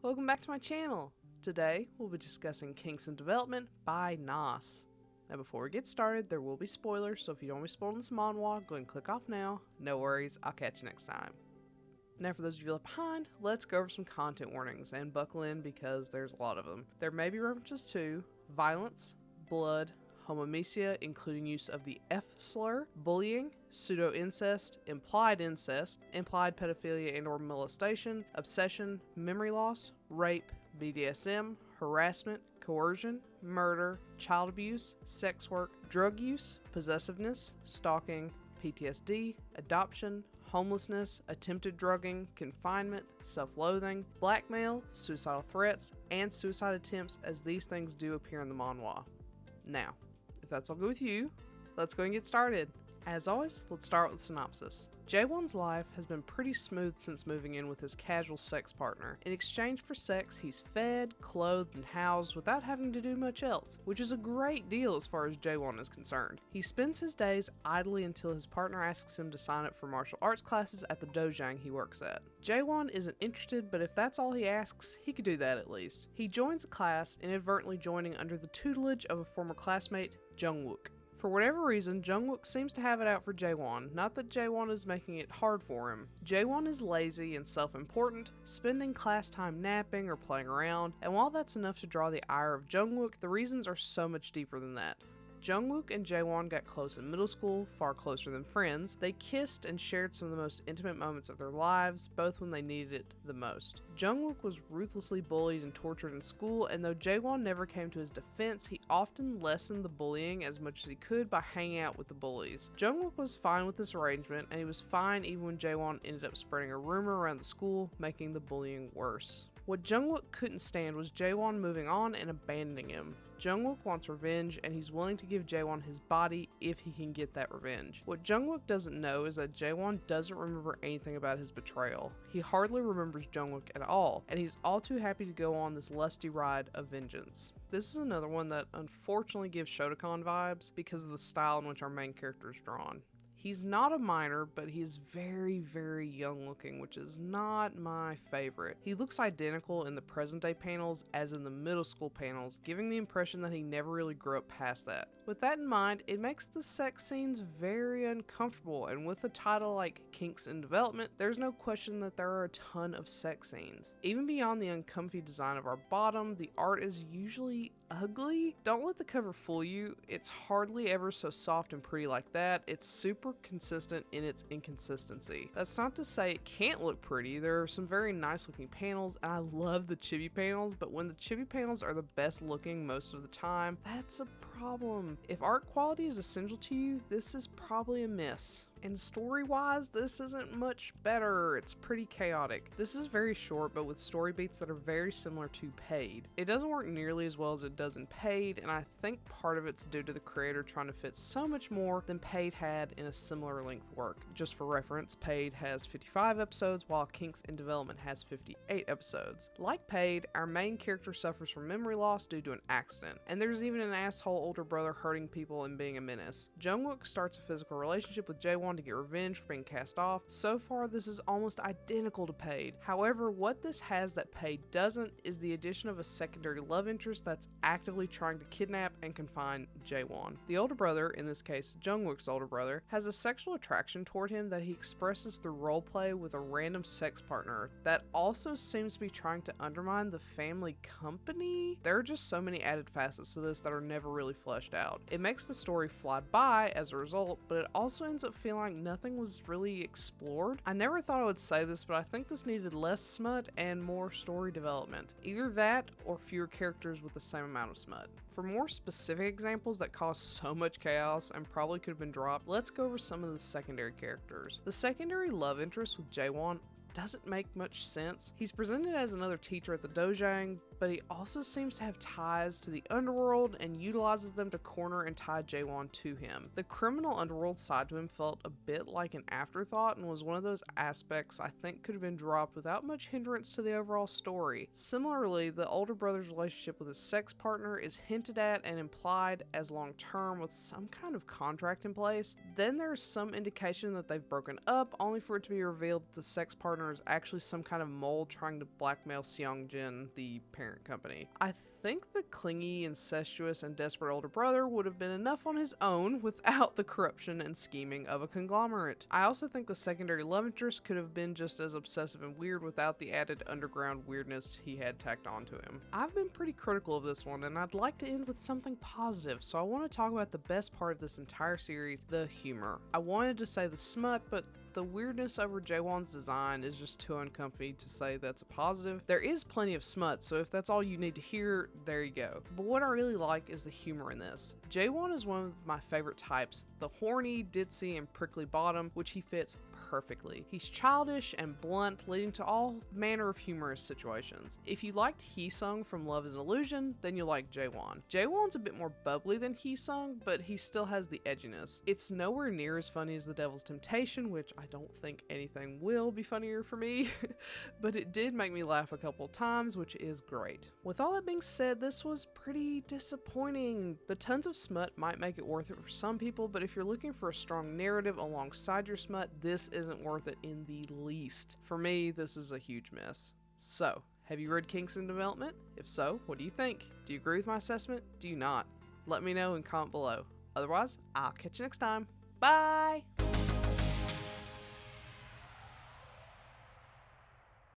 Welcome back to my channel. Today, we'll be discussing Kinks in Development by NAS. Now before we get started, there will be spoilers, so if you don't want to be spoiled in this manhwa, go ahead and click off now. No worries, I'll catch you next time. Now for those of you left behind, let's go over some content warnings, and buckle in because there's a lot of them. There may be references to violence, blood, homomesia, including use of the F slur, bullying, pseudo-incest, implied pedophilia and or molestation, obsession, memory loss, rape, BDSM, harassment, coercion, murder, child abuse, sex work, drug use, possessiveness, stalking, PTSD, adoption, homelessness, attempted drugging, confinement, self-loathing, blackmail, suicidal threats, and suicide attempts, as these things do appear in the manhwa. Now, if that's all good with you, let's go and get started. As always, let's start with the synopsis. Jaewon's life has been pretty smooth since moving in with his casual sex partner. In exchange for sex, he's fed, clothed, and housed without having to do much else, which is a great deal as far as Jaewon is concerned. He spends his days idly until his partner asks him to sign up for martial arts classes at the dojang he works at. Jaewon isn't interested, but if that's all he asks, he could do that at least. He joins a class, inadvertently joining under the tutelage of a former classmate, Jungwook. For whatever reason, Jungwook seems to have it out for Jaewon, not that Jaewon is making it hard for him. Jaewon is lazy and self-important, spending class time napping or playing around, and while that's enough to draw the ire of Jungwook, the reasons are so much deeper than that. Jungwook and Jaewon got close in middle school, far closer than friends. They kissed and shared some of the most intimate moments of their lives, both when they needed it the most. Jungwook was ruthlessly bullied and tortured in school, and though Jaewon never came to his defense, he often lessened the bullying as much as he could by hanging out with the bullies. Jungwook was fine with this arrangement, and he was fine even when Jaewon ended up spreading a rumor around the school, making the bullying worse. What Jungwook couldn't stand was Jaewon moving on and abandoning him. Jungwook wants revenge, and he's willing to give Jaewon his body if he can get that revenge. What Jungwook doesn't know is that Jaewon doesn't remember anything about his betrayal. He hardly remembers Jungwook at all, and he's all too happy to go on this lusty ride of vengeance. This is another one that unfortunately gives Shotokan vibes because of the style in which our main character is drawn. He's not a minor, but he's very, very young looking, which is not my favorite. He looks identical in the present day panels as in the middle school panels, giving the impression that he never really grew up past that. With that in mind, it makes the sex scenes very uncomfortable, and with a title like Kinks in Development, there's no question that there are a ton of sex scenes. Even beyond the uncomfy design of our bottom, the art is usually ugly. Don't let the cover fool you. It's hardly ever so soft and pretty like that. It's super consistent in its inconsistency. That's not to say it can't look pretty. There are some very nice looking panels, and I love the chibi panels, but when the chibi panels are the best looking most of the time, that's a problem. If art quality is essential to you, this is probably a miss. And story-wise, this isn't much better. It's pretty chaotic. This is very short, but with story beats that are very similar to Paid. It doesn't work nearly as well as it does in Paid, and I think part of it's due to the creator trying to fit so much more than Paid had in a similar length work. Just for reference, Paid has 55 episodes, while Kinks in Development has 58 episodes. Like Paid, our main character suffers from memory loss due to an accident, and there's even an asshole older brother hurting people and being a menace. Jungwook starts a physical relationship with Jaewon to get revenge for being cast off. So far, this is almost identical to Paid. However, what this has that Paid doesn't is the addition of a secondary love interest that's actively trying to kidnap and confine Jaewon. The older brother, in this case Jungwook's older brother, has a sexual attraction toward him that he expresses through roleplay with a random sex partner that also seems to be trying to undermine the family company. There are just so many added facets to this that are never really fleshed out. It makes the story fly by as a result, but it also ends up feeling like nothing was really explored. I never thought I would say this, but I think this needed less smut and more story development. Either that or fewer characters with the same amount of smut. For more specific examples that cause so much chaos and probably could have been dropped, let's go over some of the secondary characters. The secondary love interest with Jaewon doesn't make much sense. He's presented as another teacher at the dojang, but he also seems to have ties to the underworld and utilizes them to corner and tie Jaewon to him. The criminal underworld side to him felt a bit like an afterthought and was one of those aspects I think could have been dropped without much hindrance to the overall story. Similarly, the older brother's relationship with his sex partner is hinted at and implied as long-term with some kind of contract in place. Then there's some indication that they've broken up, only for it to be revealed that the sex partner is actually some kind of mole trying to blackmail Seongjin, the parent company. I think the clingy, incestuous, and desperate older brother would have been enough on his own without the corruption and scheming of a conglomerate. I also think the secondary love interest could have been just as obsessive and weird without the added underground weirdness he had tacked onto him. I've been pretty critical of this one, and I'd like to end with something positive, so I want to talk about the best part of this entire series, the humor. I wanted to say the smut, but the weirdness over Jaewon's design is just too uncomfy to say that's a positive. There is plenty of smut, so if that's all you need to hear, there you go. But what I really like is the humor in this. Jaewon is one of my favorite types, the horny, ditzy, and prickly bottom, which he fits perfectly. He's childish and blunt, leading to all manner of humorous situations. If you liked Heesung from Love is an Illusion, then you'll like Jaewon. Jaewon's a bit more bubbly than Heesung, but he still has the edginess. It's nowhere near as funny as The Devil's Temptation, which I don't think anything will be funnier for me, but it did make me laugh a couple times, which is great. With all that being said, this was pretty disappointing. The tons of smut might make it worth it for some people, but if you're looking for a strong narrative alongside your smut, this isn't worth it in the least. For me, this is a huge miss. So, have you read Kinks in Development? If so, what do you think? Do you agree with my assessment? Do you not? Let me know and comment below. Otherwise, I'll catch you next time. Bye!